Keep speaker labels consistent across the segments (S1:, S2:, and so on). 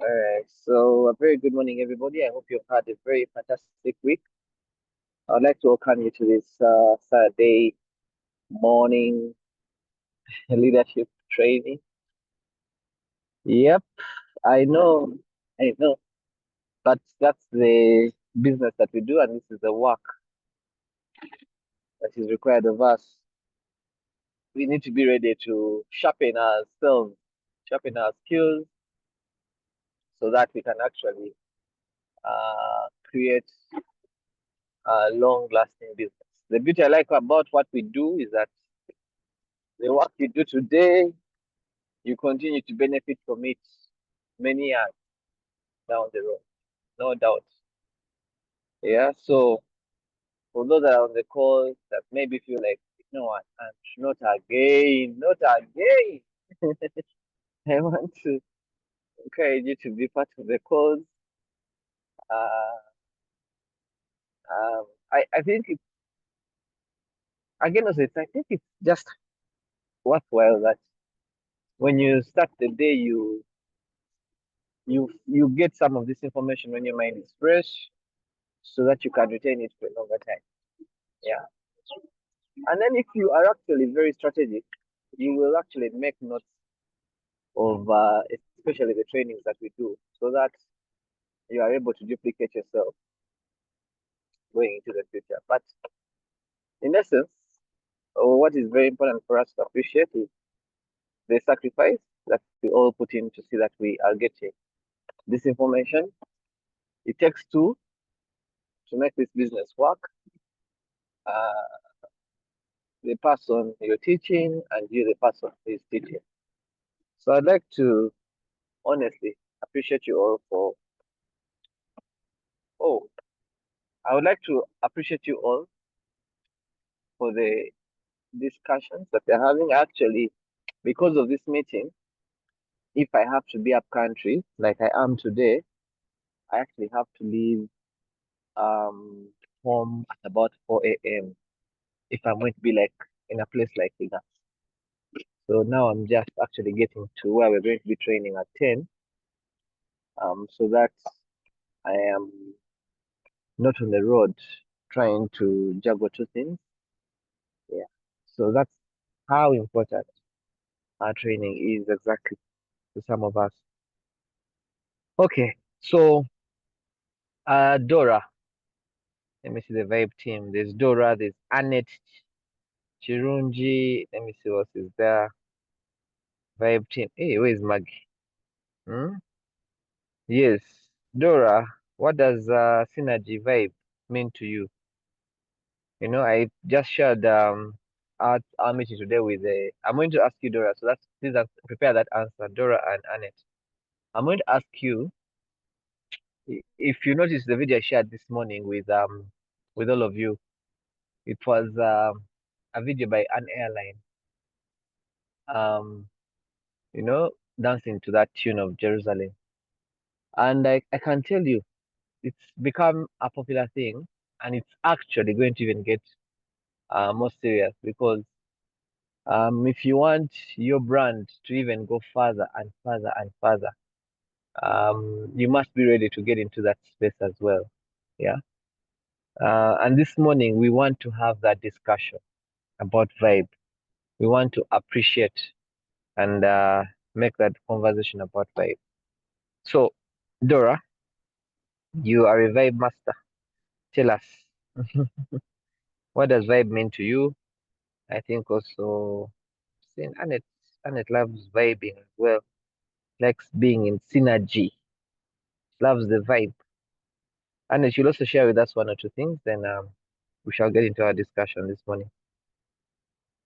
S1: All right. So a very good morning, everybody. I hope you've had a very fantastic week. I'd like to welcome you to this Saturday morning leadership training. Yep, I know, I know, but that's the business that we do, and this is the work that is required of us. We need to be ready to sharpen ourselves, sharpen our skills, so that we can actually create a long-lasting business. The beauty I like about what we do is that the work you do today, you continue to benefit from it many years down the road, no doubt. Yeah. So for those that are on the call that maybe feel like, you know what, and not again, not again. I want to encourage you to be part of the cause. Uh, I think it's again as I think it's just worthwhile that when you start the day, you get some of this information when your mind is fresh, so that you can retain it for a longer time. Yeah. And then if you are actually very strategic, you will actually make notes of especially the trainings that we do, so that you are able to duplicate yourself going into the future. But in essence, what is very important for us to appreciate is the sacrifice that we all put in to see that we are getting this information. It takes two to make this business work. Uh, the person you're teaching and you, the person who is teaching. So I'd like to honestly appreciate you all for, oh, I would like to appreciate you all for the discussions that we're having. Actually, because of this meeting, if I have to be up country like I am today, I actually have to leave um home at about 4 a.m. if I'm going to be like in a place like that. So now I'm just actually getting to where we're going to be training at 10. So that I am not on the road trying to juggle two things. Yeah. So that's how important our training is exactly to some of us. Okay. So Dora, let me see the vibe team. There's Dora, there's Annette, Chirunji. Let me see what is there. Vibe team. Hey, where's Maggie? Hmm? Yes. Dora, what does synergy vibe mean to you? You know, I just shared our meeting today with the. I'm going to ask you, Dora. So that's please prepare that answer, Dora and Annette. I'm going to ask you if you noticed the video I shared this morning with all of you. It was a video by an airline. Um, you know, dancing to that tune of Jerusalem, and I can tell you, it's become a popular thing, and it's actually going to even get more serious because if you want your brand to even go further and further and further, you must be ready to get into that space as well. Yeah. And this morning, we want to have that discussion about vibe. We want to appreciate and make that conversation about vibe. So, Dora, you are a vibe master. Tell us, what does vibe mean to you? I think also, seeing Annette loves vibing as well, likes being in synergy, loves the vibe. And she'll also share with us one or two things, then we shall get into our discussion this morning.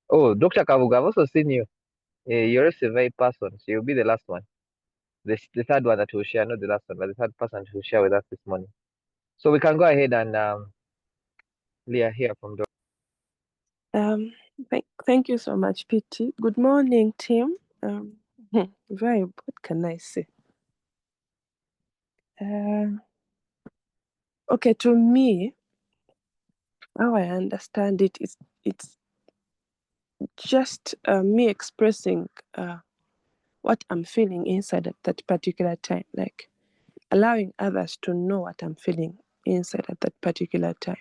S1: Oh, Dr. Kavuga, I've also seen you. You're a survey person, so you'll be the last one. The third one that will share, not the last one, but the third person who will share with us this morning. So we can go ahead and hear from Dr.
S2: Thank you so much, PT. Good morning, team. Vibe, what can I say? Okay, to me, how I understand it it's just me expressing what I'm feeling inside at that particular time, like allowing others to know what I'm feeling inside at that particular time.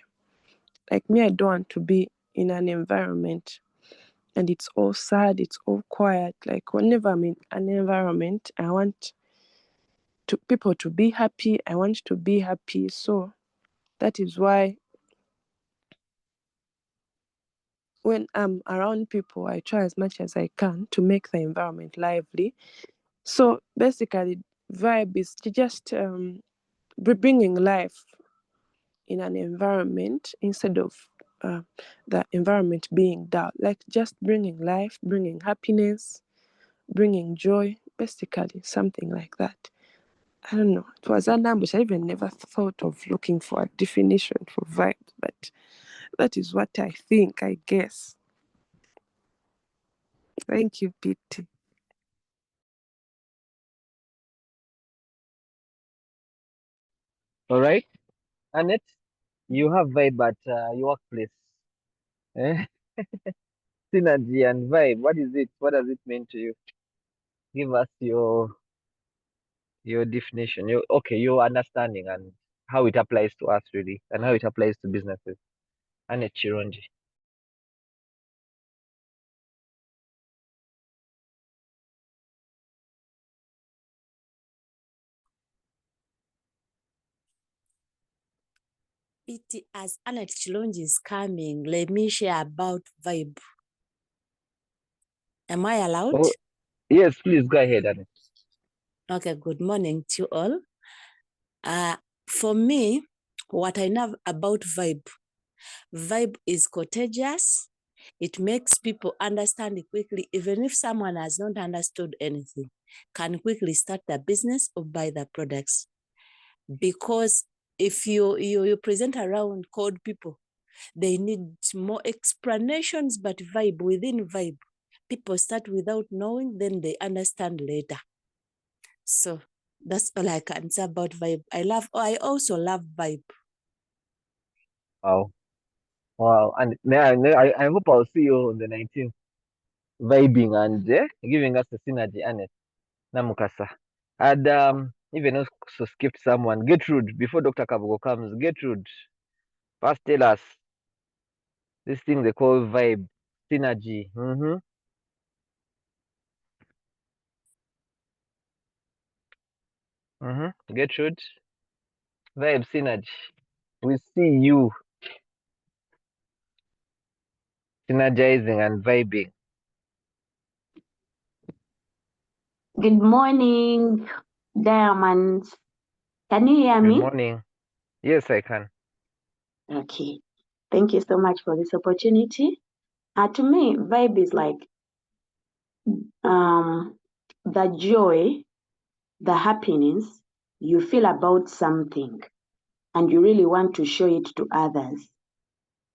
S2: Like me, I don't want to be in an environment and it's all sad, it's all quiet. Like whenever I'm in an environment, I want people to be happy. I want to be happy. So that is why when I'm around people, I try as much as I can to make the environment lively. So basically, vibe is just bringing life in an environment instead of the environment being dull. Like just bringing life, bringing happiness, bringing joy, basically something like that. I don't know. It was an ambush. I even never thought of looking for a definition for vibe, but that is what I think, I guess. Thank you, Pete.
S1: All right, Annette, you have vibe at your workplace. Eh? Synergy and vibe. What is it? What does it mean to you? Give us your definition. Your understanding and how it applies to us really, and how it applies to businesses. Annette Chironji.
S3: As Annette Chilonji is coming, let me share about vibe. Am I allowed?
S1: Oh, yes, please go ahead, Annette.
S3: Okay, good morning to you all. For me, what I know about vibe is contagious. It makes people understand it quickly, even if someone has not understood anything, can quickly start their business or buy their products. Because if you present around cold people, they need more explanations, but within vibe, people start without knowing, then they understand later. So that's all I can say about vibe. I also love vibe.
S1: Wow. Wow. And I hope I'll see you on the 19th, vibing and giving us a synergy, Annette. Namukasa. And even also skipped someone. Gertrude, before Dr. Kabugo comes, Gertrude, first tell us this thing they call vibe, synergy. Gertrude, vibe, synergy. We see you synergizing and vibing.
S4: Good morning, diamonds. Can you hear
S1: Good
S4: me?
S1: morning. Yes, I can.
S4: Okay. Thank you so much for this opportunity. To me, vibe is like the joy, the happiness you feel about something, and you really want to show it to others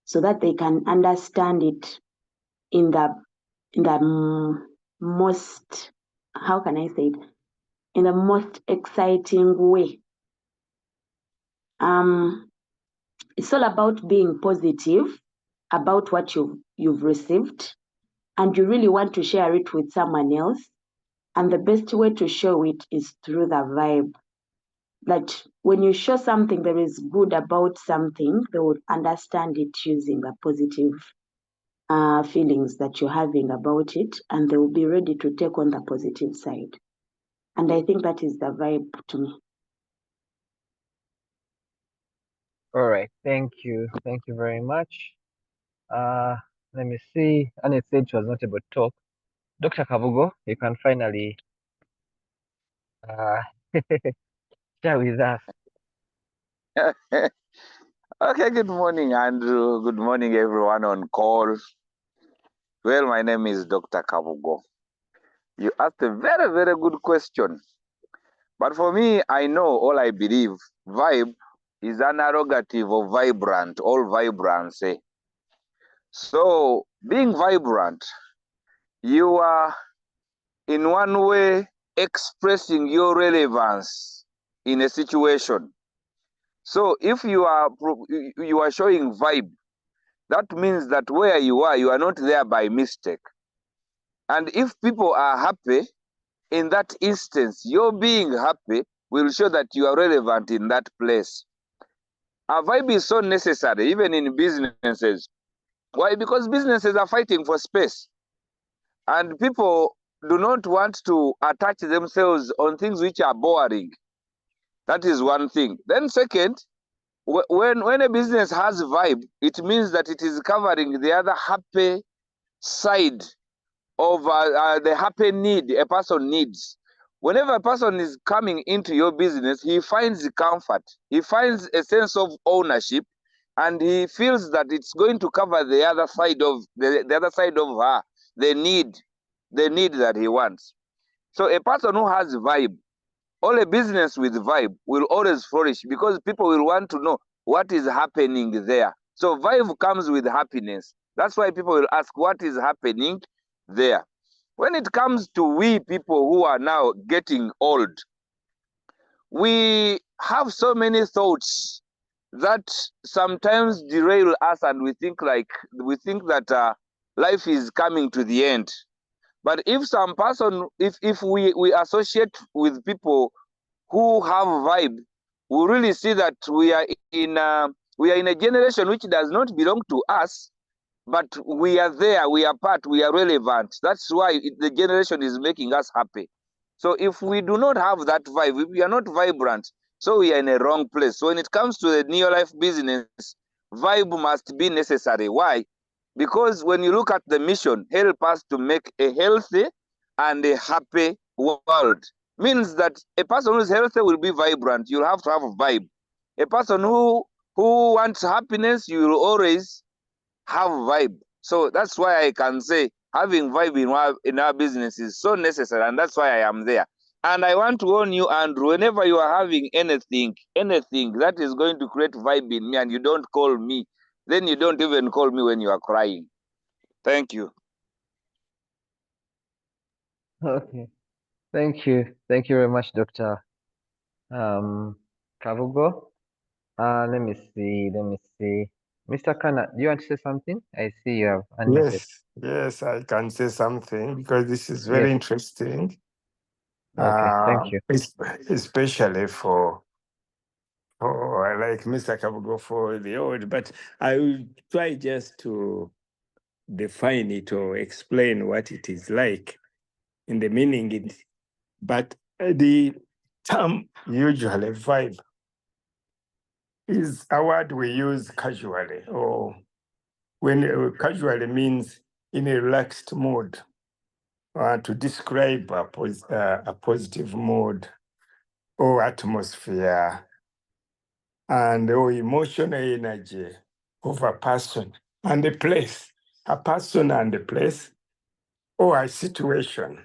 S4: so that they can understand it in the most, how can I say it, in the most exciting way. It's all about being positive about what you've received, and you really want to share it with someone else. And the best way to show it is through the vibe. That when you show something there is good about something, they would understand it using the positive feelings that you're having about it, and they will be ready to take on the positive side. And I think that is the vibe to me.
S1: All right. Thank you. Thank you very much. Uh, Let me see. Annette said she was not able to talk. Dr. Kabugo, you can finally uh, share with us.
S5: Okay, good morning, Andrew. Good morning, everyone on call. Well, my name is Dr. Kabugo. You asked a very, very good question. But for me, I know all I believe. Vibe is an interrogative of vibrant, all vibrancy. So, being vibrant, you are in one way expressing your relevance in a situation. So, if you are showing vibe, that means that where you are not there by mistake. And if people are happy, in that instance, your being happy will show that you are relevant in that place. A vibe is so necessary, even in businesses. Why? Because businesses are fighting for space, and people do not want to attach themselves on things which are boring. That is one thing. Then second, when a business has vibe, it means that it is covering the other happy side of the happy need a person needs. Whenever a person is coming into your business, he finds comfort, he finds a sense of ownership, and he feels that it's going to cover the other side of the other side of her, the need that he wants. So a person who has vibe, or a business with vibe, will always flourish because people will want to know what is happening there. So vibe comes with happiness. That's why people will ask what is happening there. When it comes to we people who are now getting old, we have so many thoughts that sometimes derail us, and we think that life is coming to the end. But if some person, if we associate with people who have vibe, we really see that we are in a generation which does not belong to us, but we are there, we are part, we are relevant. That's why the generation is making us happy. So if we do not have that vibe, if we are not vibrant, so we are in a wrong place. So when it comes to the neo life business, vibe must be necessary. Why? Because when you look at the mission, help us to make a healthy and a happy world. Means that a person who is healthy will be vibrant. You'll have to have a vibe. A person who wants happiness, you will always have vibe. So that's why I can say having vibe in our business is so necessary, and that's why I am there. And I want to warn you, Andrew, whenever you are having anything that is going to create vibe in me and you don't call me, then you don't even call me when you are crying. Thank you.
S1: Okay. Thank you. Thank you very much, Dr. Kavugo. Let me see. Let me see. Mr. Kana, do you want to say something? I see you have unmuted.
S6: Yes, I can say something because this is
S1: Yes.
S6: very interesting.
S1: Okay. Thank you.
S6: Especially for like Mr. Kabugo for the old, but I will try just to define it or explain what it is like in the meaning. But the term usually vibe is a word we use casually, or when casually means in a relaxed mood, to describe a positive mood or atmosphere and or emotional energy of a person and a place, a person and a place or a situation.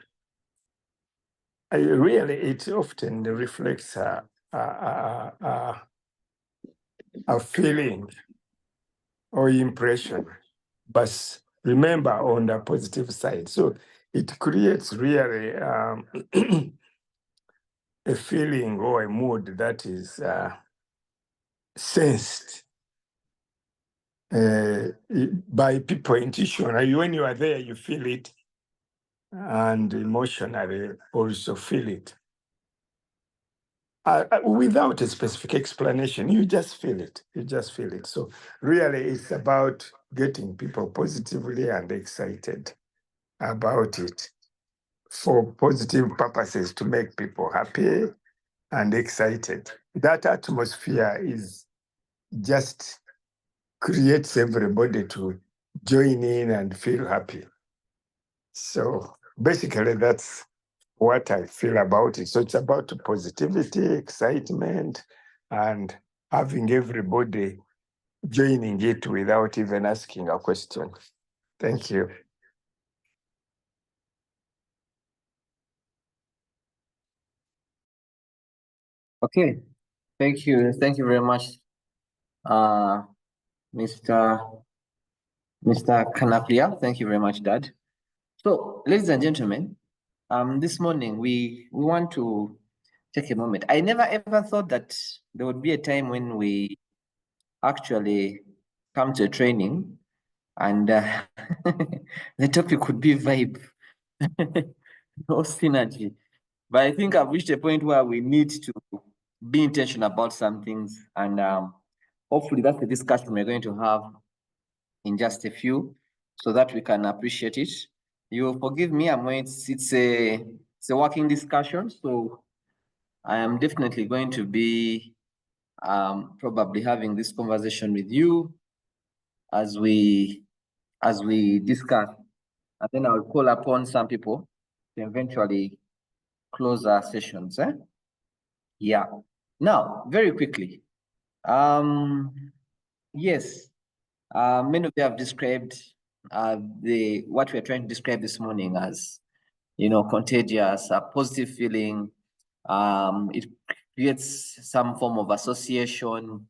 S6: Really, it often reflects a feeling or impression, but remember on the positive side. So it creates really a feeling or a mood that is sensed by people intuitionally. When you are there, you feel it, and emotionally also feel it. Without a specific explanation, you just feel it. You just feel it. So really, it's about getting people positively and excited about it for positive purposes to make people happy and excited. That atmosphere is just creates everybody to join in and feel happy. So basically, that's what I feel about it. So it's about positivity, excitement, and having everybody joining it without even asking a question. Thank you.
S1: Okay. Thank you. Thank you very much, uh, Mr. Kanaplia. Thank you very much, Dad. So, ladies and gentlemen, this morning we want to take a moment. I never ever thought that there would be a time when we actually come to a training and the topic would be vibe or synergy.
S7: But I think I've reached a point where we need to be intentional about some things, and hopefully that's the discussion we're going to have in just a few, so that we can appreciate it. You forgive me, it's a working discussion, so I am definitely going to be probably having this conversation with you as we discuss, and then I'll call upon some people to eventually close our sessions. Yeah. Now, very quickly, yes, many of you have described what we're trying to describe this morning as, contagious, a positive feeling. It creates some form of association.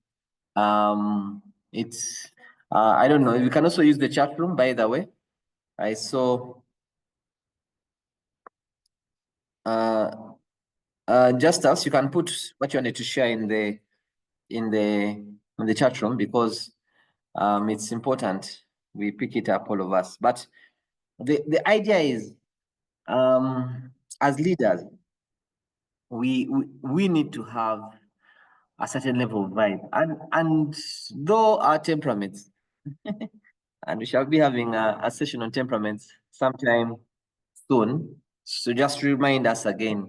S7: It's I don't know. You can also use the chat room, by the way. I saw Justus, you can put what you wanted to share in the chat room, because it's important we pick it up, all of us. But the idea is, as leaders, we need to have a certain level of vibe, and though our temperaments, and we shall be having a session on temperaments sometime soon. So just remind us again,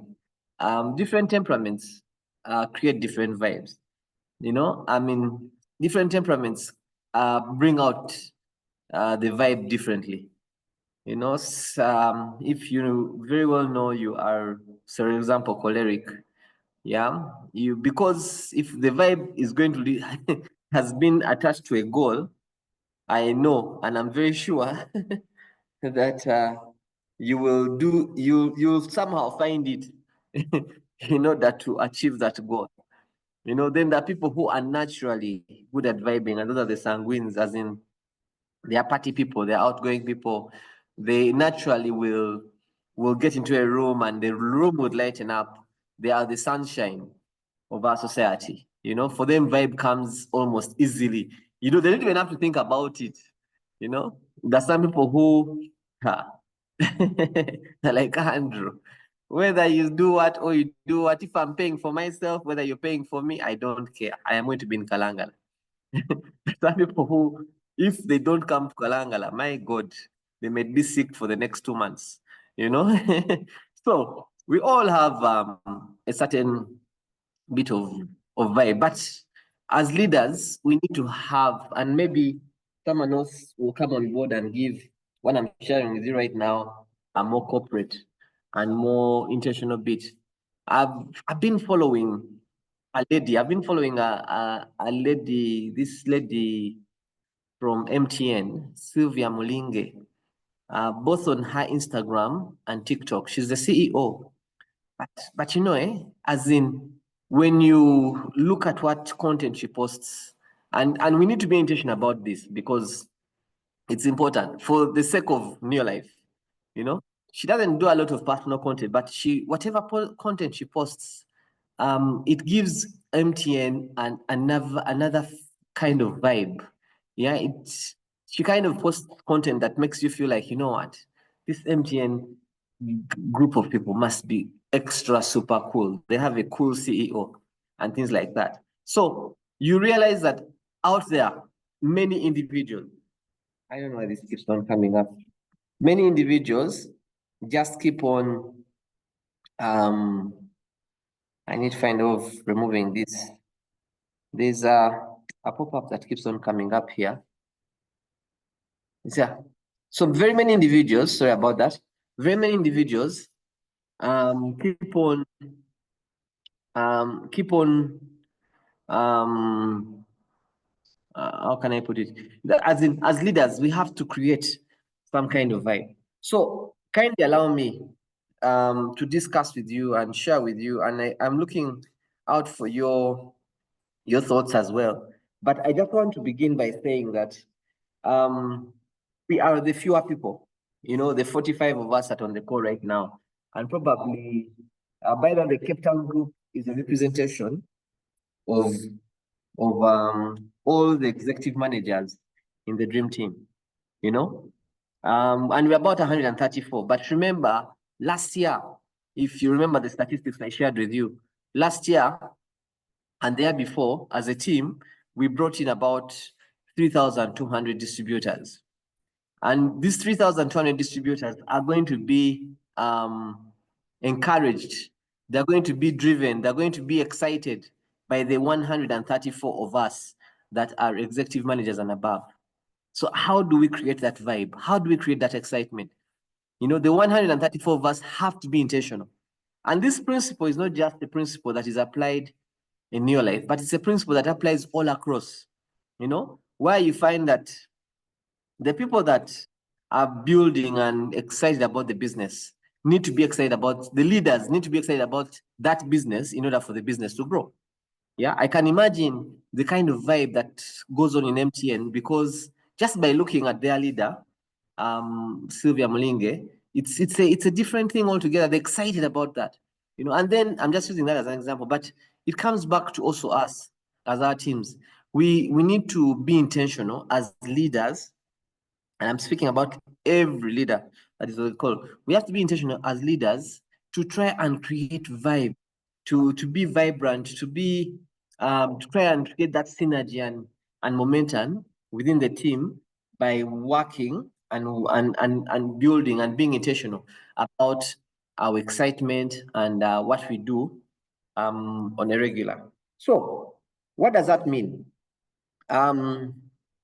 S7: different temperaments create different vibes. Different temperaments bring out the vibe differently. If you very well know you are, for example, choleric, because if the vibe is going to has been attached to a goal, I know, and I'm very sure that you'll somehow find it in order to achieve that goal. Then there are people who are naturally good at vibing, and those are the sanguines, as in they are party people, they are outgoing people. They naturally will get into a room and the room would lighten up. They are the sunshine of our society. For them, vibe comes almost easily. They don't even have to think about it. There's some people who like Andrew. Whether you do what or you do what, if I'm paying for myself, whether you're paying for me, I don't care. I am going to be in Kalangala. Some people who, if they don't come to Kalangala, my God, they may be sick for the next 2 months, So we all have a certain bit of vibe, but as leaders, we need to have, and maybe someone else will come on board and give what I'm sharing with you right now a more corporate and more intentional bit. I've been following a lady. I've been following a lady, this lady from MTN, Sylvia Mulinge, both on her Instagram and TikTok. She's the CEO. But as in, when you look at what content she posts, and we need to be intentional about this, because it's important for the sake of New Life. She doesn't do a lot of personal content, but whatever content she posts, it gives MTN another kind of vibe. She kind of posts content that makes you feel like, what, this MTN group of people must be extra super cool. They have a cool CEO and things like that. So you realize that out there, many individuals, I don't know why this keeps on coming up. Many individuals just keep on, I need to find out removing this. There's a pop-up that keeps on coming up here. Yeah. So very many individuals, sorry about that. Very many individuals keep on how can I put it? As leaders, we have to create some kind of vibe. So kindly allow me to discuss with you and share with you, and I'm looking out for your thoughts as well. But I just want to begin by saying that we are the fewer people, the 45 of us that are on the call right now, and probably by the Cape Town group is a representation of all the executive managers in the dream team, and we're about 134. But remember, last year, if you remember the statistics I shared with you, last year and the year before, as a team, we brought in about 3,200 distributors. And these 3,200 distributors are going to be encouraged. They're going to be driven. They're going to be excited by the 134 of us that are executive managers and above. So how do we create that vibe? How do we create that excitement? You know, the 134 of us have to be intentional. And this principle is not just the principle that is applied in your life, but it's a principle that applies all across, you know, where you find that the people that are building and excited about the business need to be excited about, the leaders need to be excited about that business in order for the business to grow. Yeah, I can imagine the kind of vibe that goes on in MTN, because just by looking at their leader, Sylvia Mulinge, it's a different thing altogether. They're excited about that, you know. And then I'm just using that as an example, but it comes back to also us as our teams. We need to be intentional as leaders, and I'm speaking about every leader that is what we call. We have to be intentional as leaders to try and create vibe, to be vibrant, to try and create that synergy and momentum within the team by working and building and being intentional about our excitement and what we do on a regular. So what does that mean?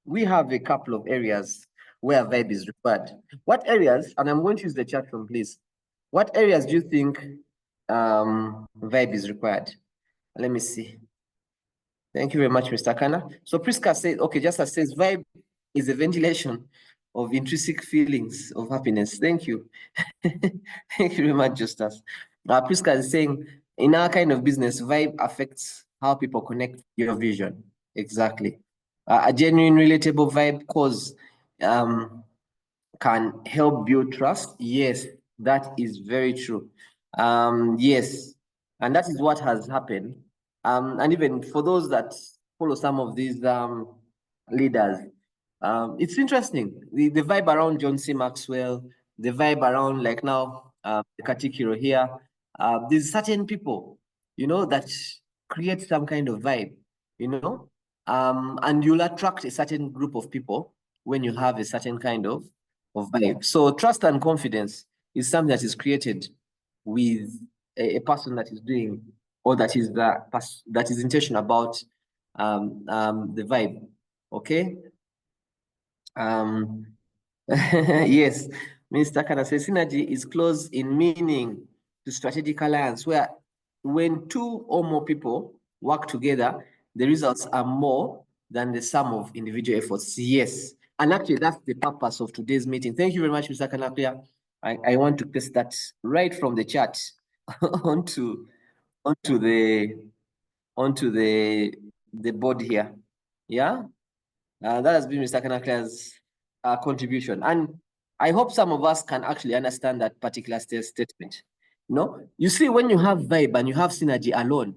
S7: We have a couple of areas where vibe is required. What areas, and I'm going to use the chat room, please. What areas do you think vibe is required? Let me see. Thank you very much, Mr. Kana. So Priska says, okay, Justa says, vibe is a ventilation of intrinsic feelings of happiness. Thank you. Thank you very much, Justus. Priska is saying, in our kind of business, vibe affects how people connect your vision. Exactly. A genuine, relatable vibe cause can help build trust. Yes, that is very true. Yes, and that is what has happened. And even for those that follow some of these leaders, it's interesting. The vibe around John C. Maxwell, the vibe around like now the Katikiro here, there's certain people, you know, that create some kind of vibe, you know, and you'll attract a certain group of people when you have a certain kind of vibe. So trust and confidence is something that is created with a person that is doing, or that is intentional about the vibe. Okay. Yes, Mr. Kana says synergy is close in meaning to strategic alliance, where when two or more people work together, the results are more than the sum of individual efforts. Yes, and actually that's the purpose of today's meeting. Thank you very much, Mr. Kanapia. I want to paste that right from the chat onto the board here. Yeah. That has been Mr. Kanakla's contribution. And I hope some of us can actually understand that particular statement. You know, you see, when you have vibe and you have synergy alone,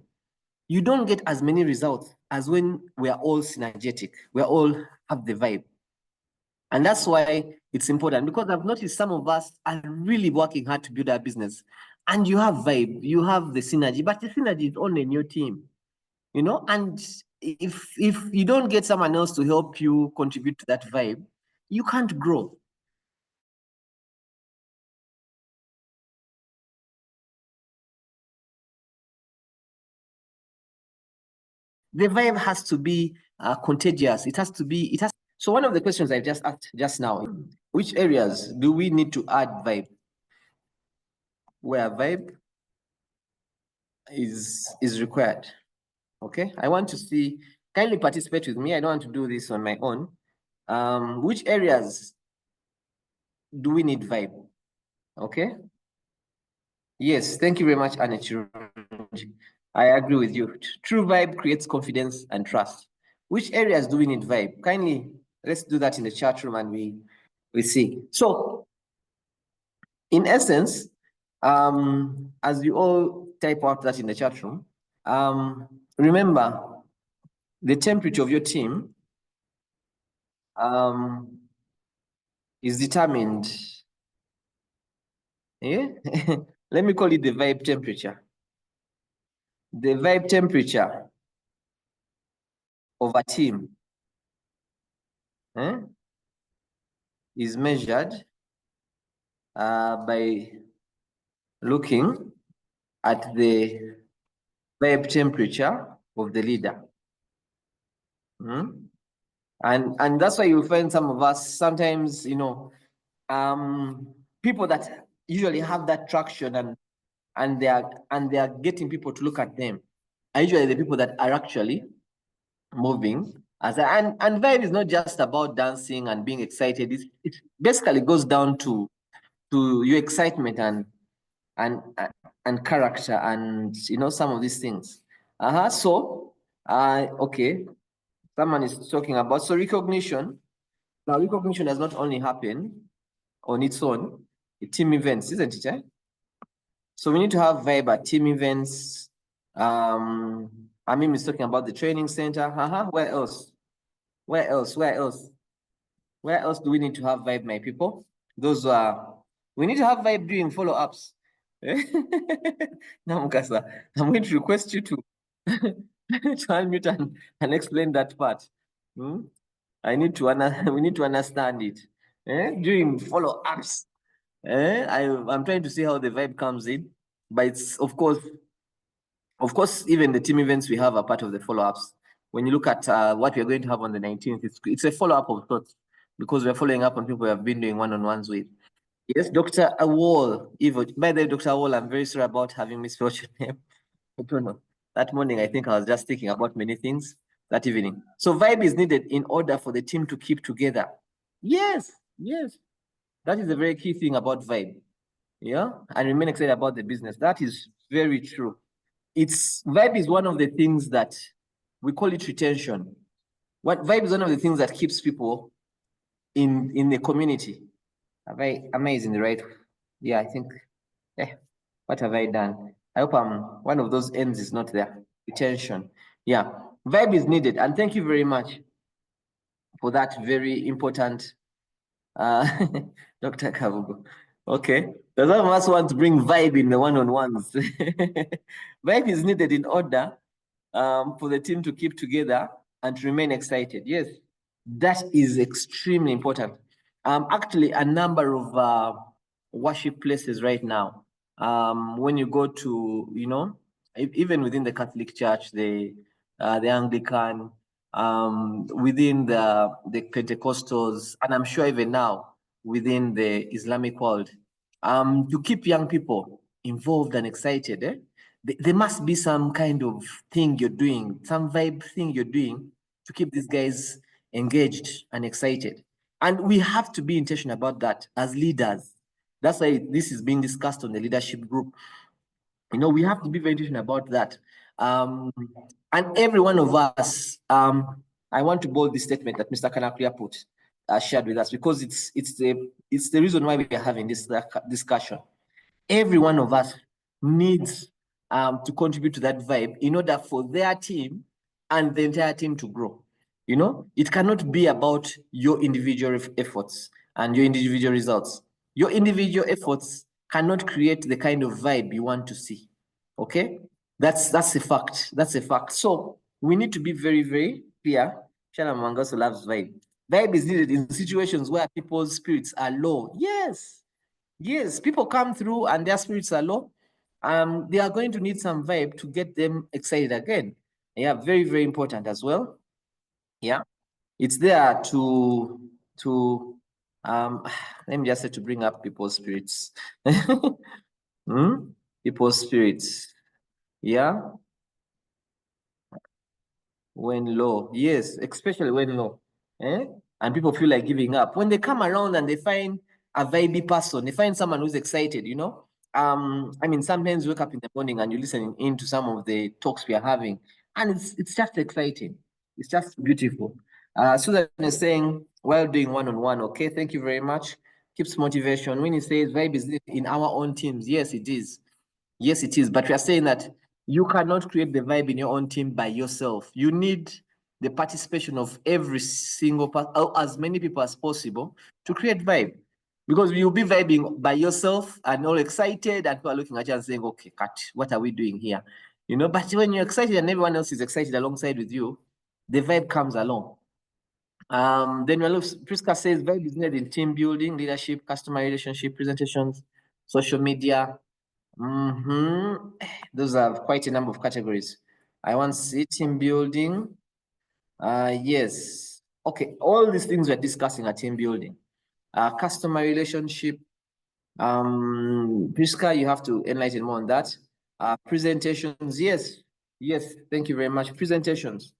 S7: you don't get as many results as when we are all synergetic. We all have the vibe. And that's why it's important, because I've noticed some of us are really working hard to build our business. And you have vibe, you have the synergy, but the synergy is only in your team, you know, and if you don't get someone else to help you contribute to that vibe, you can't grow. The vibe has to be contagious. It has to be, so one of the questions I just asked just now, which areas do we need to add vibe? Where vibe is required. Okay, I want to see, kindly participate with me. I don't want to do this on my own. Which areas do we need vibe? Okay. Yes, thank you very much, Annette. I agree with you. True vibe creates confidence and trust. Which areas do we need vibe? Kindly, let's do that in the chat room and we see. So, in essence, as you all type out that in the chat room, remember the temperature of your team is determined Let me call it the vibe temperature. The vibe temperature of a team is measured by looking at the vibe temperature of the leader. And that's why you find some of us sometimes, people that usually have that traction and they are getting people to look at them are usually the people that are actually moving. And vibe is not just about dancing and being excited. It basically goes down to your excitement and character and some of these things. So okay, someone is talking about recognition. Now recognition does not only happen on its own, team events, isn't it? So we need to have vibe at team events. Amim is talking about the training center. Where else? Where else? Where else? Where else do we need to have vibe, my people? Those are, we need to have vibe during follow-ups. Now, Mukasa, I'm going to request you to, to unmute and explain that part. We need to understand it. During follow-ups. I'm trying to see how the vibe comes in. But it's, of course, even the team events we have are part of the follow-ups. When you look at what we're going to have on the 19th, it's a follow-up of sorts because we're following up on people we have been doing one-on-ones with. Yes, Dr. Awol, Evo. By the way, Dr. Awol, I'm very sorry about having misspelled your name. I don't know. That morning, I think I was just thinking about many things that evening. So vibe is needed in order for the team to keep together. Yes. That is a very key thing about vibe. Yeah, and remain excited about the business. That is very true. Vibe is one of the things that we call it retention. Vibe is one of the things that keeps people in the community. Am I in the right? Yeah, I think. What have I done? I hope one of those ends is not there. Retention. Yeah, vibe is needed, and thank you very much for that very important, Dr. Kavugo. Okay, does one of us want to bring vibe in the one-on-ones? Vibe is needed in order for the team to keep together and to remain excited. Yes, that is extremely important. Actually, a number of worship places right now, when you go to, even within the Catholic Church, the Anglican, within the Pentecostals, and I'm sure even now within the Islamic world, to keep young people involved and excited, there must be some kind of thing you're doing, some vibe thing you're doing to keep these guys engaged and excited. And we have to be intentional about that as leaders. That's why this is being discussed on the leadership group. We have to be very intentional about that. And every one of us, I want to bold this statement that Mr. Kanakria shared with us, because it's the reason why we are having this discussion. Every one of us needs to contribute to that vibe in order for their team and the entire team to grow. It cannot be about your individual efforts and your individual results. Your individual efforts cannot create the kind of vibe you want to see. Okay, that's a fact. That's a fact. So we need to be very, very clear. Shana Mangaso loves vibe. Vibe is needed in situations where people's spirits are low. Yes, people come through and their spirits are low. They are going to need some vibe to get them excited again. Yeah, very, very important as well. Yeah, it's there to let me just say, to bring up people's spirits. People's spirits. Yeah, when low. Yes, especially when low. And people feel like giving up. When they come around and they find a vibey person, they find someone who's excited, sometimes you wake up in the morning and you're listening into some of the talks we are having, and it's just exciting. It's just beautiful. Susan is saying, while doing one-on-one, okay, thank you very much. Keeps motivation. When he says vibe is in our own teams, yes, it is. Yes, it is. But we are saying that you cannot create the vibe in your own team by yourself. You need the participation of every single person, or as many people as possible, to create vibe. Because you'll be vibing by yourself and all excited, and people are looking at you and saying, okay, cut, what are we doing here? You know, but when you're excited and everyone else is excited alongside with you, the vibe comes along. Then Priska says vibe is needed in team building, leadership, customer relationship, presentations, social media. Those are quite a number of categories. I want to see team building. Yes. Okay, all these things we're discussing are team building. Customer relationship. Priska, you have to enlighten more on that. Presentations, yes. Yes, thank you very much. Presentations.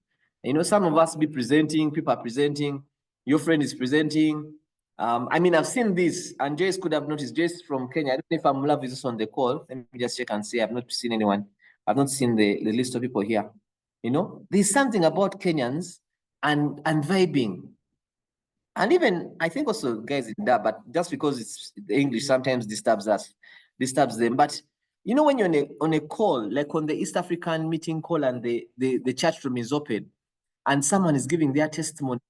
S7: You know, some of us be presenting, people are presenting, your friend is presenting. I mean, I've seen this, and Joyce could have noticed. Joyce from Kenya. I don't know if Amula is on the call. Let me just check and see. I've not seen anyone. I've not seen the list of people here. You know, there's something about Kenyans and vibing. And even I think also guys in that, but just because it's the English sometimes disturbs them. But you know, when you're on a call, like on the East African meeting call, and the chat room is open, and someone is giving their testimony,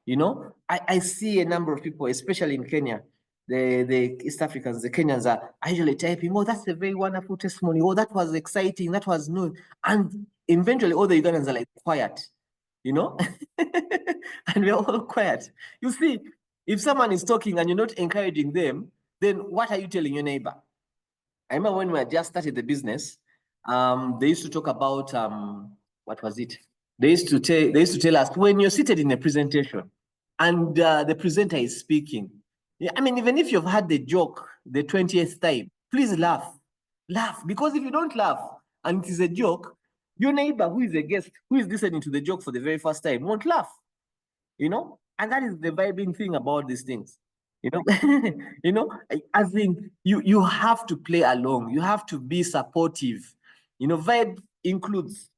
S7: you know, I see a number of people, especially in Kenya, the East Africans, the Kenyans are usually typing, oh, that's a very wonderful testimony. Oh, that was exciting. That was new. And eventually all the Ugandans are like quiet, you know, and we're all quiet. You see, if someone is talking and you're not encouraging them, then what are you telling your neighbor? I remember when we had just started the business, they used to talk about, what was it? They used to tell us, when you're seated in a presentation and the presenter is speaking, yeah, I mean, even if you've had the joke the 20th time, please laugh. Laugh, because if you don't laugh and it is a joke, your neighbor who is a guest, who is listening to the joke for the very first time, won't laugh, you know? And that is the vibing thing about these things, you know? You know, as in, you have to play along, you have to be supportive. You know, vibe includes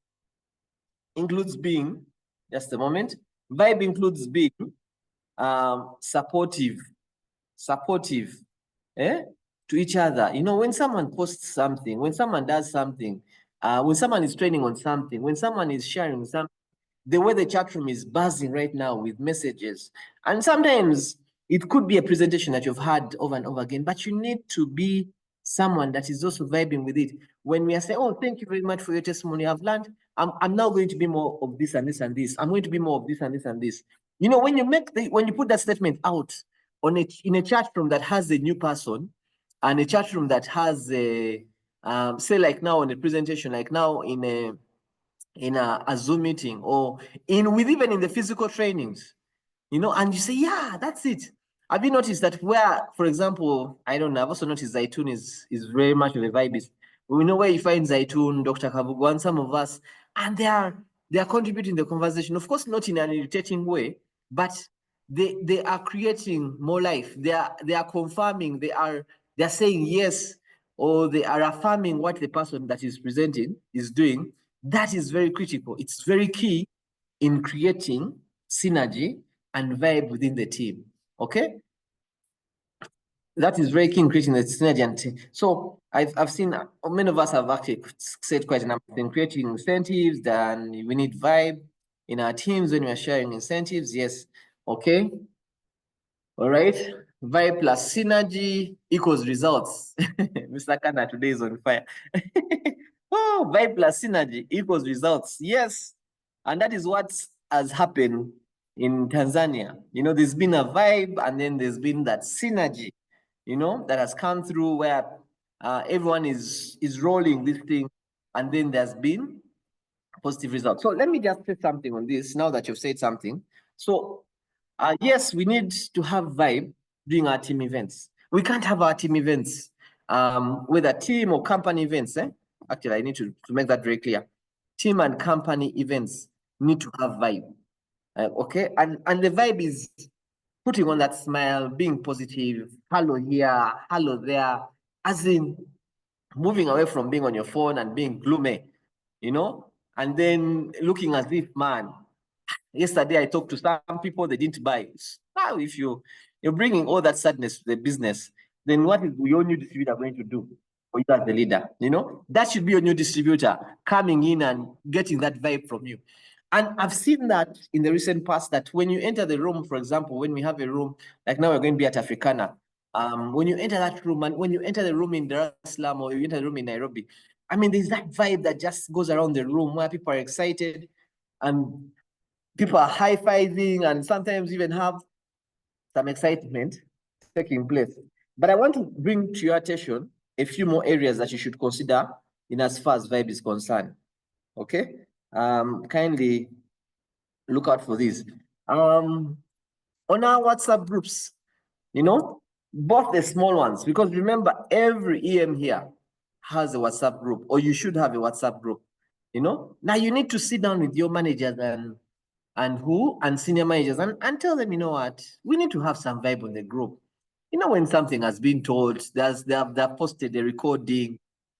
S7: being, just a moment, vibe includes being supportive to each other. You know, when someone posts something, when someone does something, when someone is training on something, when someone is sharing something, the way the chat room is buzzing right now with messages. And sometimes it could be a presentation that you've had over and over again, but you need to be someone that is also vibing with it. When we are saying, oh, thank you very much for your testimony, I've learned, I'm now going to be more of this and this and this. I'm going to be more of this and this and this. You know, when you put that statement out in a chat room that has a new person, and a chat room that has a, say like now in a presentation, like now in a Zoom meeting, or even in the physical trainings, you know, and you say, yeah, that's it. Have you noticed that where, for example, I don't know, I've also noticed Zaitun is very much of a vibe. We know where you find Zaitun, Dr. Kabugu, and some of us, and they are contributing the conversation. Of course, not in an irritating way, but they are creating more life. They are confirming, they're saying yes, or they are affirming what the person that is presenting is doing. That is very critical. It's very key in creating synergy and vibe within the team. Okay, that is very key in creating the synergy and team. So I've seen many of us have actually said quite a number of things, creating incentives. Then we need vibe in our teams when we are sharing incentives. Yes, okay, all right. Vibe plus synergy equals results. Mr. Kana today is on fire. Oh, vibe plus synergy equals results. Yes, and that is what has happened in Tanzania. You know, there's been a vibe, and then there's been that synergy, you know, that has come through where everyone is rolling this thing, and then there's been positive results. So let me just say something on this now that you've said something. So yes, we need to have vibe during our team events. We can't have our team events, whether team or company events. Actually, I need to make that very clear. Team and company events need to have vibe. Okay, and the vibe is putting on that smile, being positive, hello here, hello there, as in moving away from being on your phone and being gloomy, you know, and then looking as if, man, yesterday I talked to some people, they didn't buy. Now, if you're bringing all that sadness to the business, then what is your new distributor going to do for you as the leader? You know, that should be your new distributor coming in and getting that vibe from you. And I've seen that in the recent past, that when you enter the room, for example, when we have a room, like now we're going to be at Africana, when you enter that room, and when you enter the room in Dar es Salaam or you enter the room in Nairobi, I mean, there's that vibe that just goes around the room where people are excited and people are high-fiving and sometimes even have some excitement taking place. But I want to bring to your attention a few more areas that you should consider in as far as vibe is concerned. Okay? Kindly look out for these. On our WhatsApp groups, you know, both the small ones, because remember, every EM here has a WhatsApp group, or you should have a WhatsApp group. You know, now you need to sit down with your managers and senior managers and tell them, you know what, we need to have some vibe on the group. You know, when something has been told, they've posted a recording,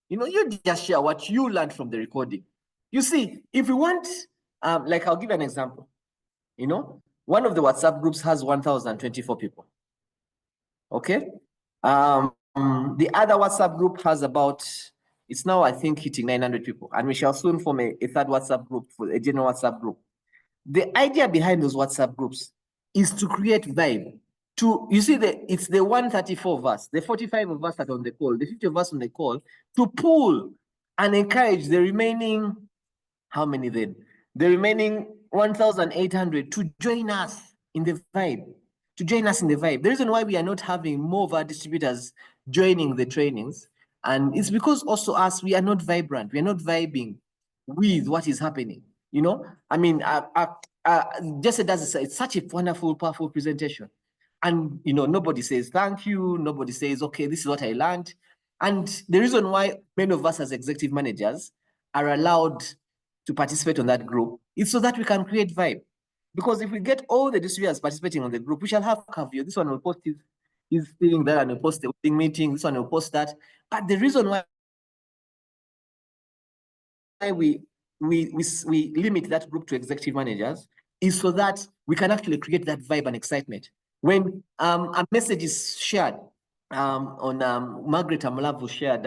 S7: you know, you just share what you learned from the recording. You see, if we want, like I'll give you an example. You know, one of the WhatsApp groups has 1,024 people. Okay. The other WhatsApp group has about, it's now I think hitting 900 people, and we shall soon form a third WhatsApp group, for a general WhatsApp group. The idea behind those WhatsApp groups is to create vibe. You see, it's the 134 of us, the 45 of us that are on the call, the 50 of us on the call, to pull and encourage the remaining, how many then? The remaining 1,800 to join us in the vibe. To join us in the vibe. The reason why we are not having more of our distributors joining the trainings, and it's because also us, we are not vibrant. We are not vibing with what is happening. You know, I mean, Jesse does it's such a wonderful, powerful presentation. And, you know, nobody says thank you. Nobody says, okay, this is what I learned. And the reason why many of us as executive managers are allowed to participate on that group is so that we can create vibe. Because if we get all the distributors participating on the group, we shall have Kavio. This one will post his thing, that one will post the meeting, this one will post that. But the reason why we limit that group to executive managers is so that we can actually create that vibe and excitement. When a message is shared on Margaret Amlavu shared,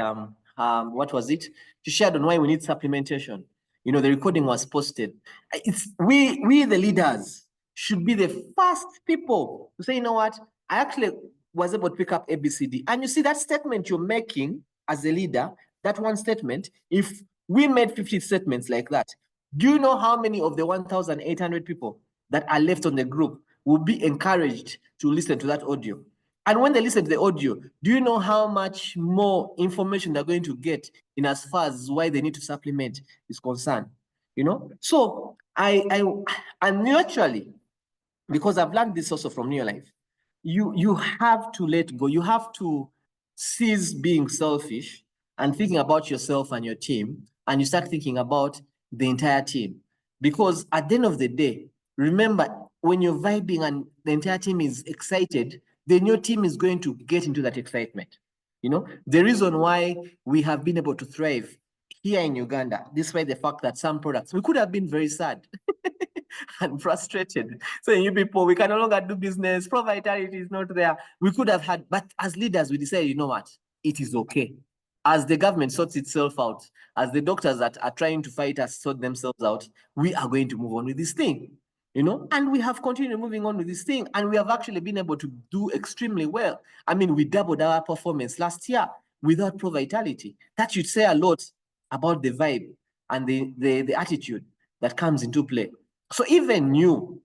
S7: what was it? She shared on why we need supplementation. You know, the recording was posted. It's we the leaders should be the first people to say, you know what, I actually was able to pick up ABCD. And you see that statement you're making as a leader, that one statement, if we made 50 statements like that, do you know how many of the 1,800 people that are left on the group will be encouraged to listen to that audio? And when they listen to the audio, do you know how much more information they're going to get in as far as why they need to supplement is concerned? You know, so and naturally, because I've learned this also from New Life, you have to let go. You have to cease being selfish and thinking about yourself and your team, and you start thinking about the entire team. Because at the end of the day, remember, when you're vibing and the entire team is excited, then your team is going to get into that excitement. You know, the reason why we have been able to thrive here in Uganda, despite the fact that some products, we could have been very sad and frustrated. So you people, we can no longer do business, Pro Vitality is not there. We could have had, but as leaders, we decided, you know what, it is okay. As the government sorts itself out, as the doctors that are trying to fight us sort themselves out, we are going to move on with this thing. You know, and we have continued moving on with this thing, and we have actually been able to do extremely well. I mean, we doubled our performance last year without Pro Vitality. That should say a lot about the vibe and the attitude that comes into play. So even you,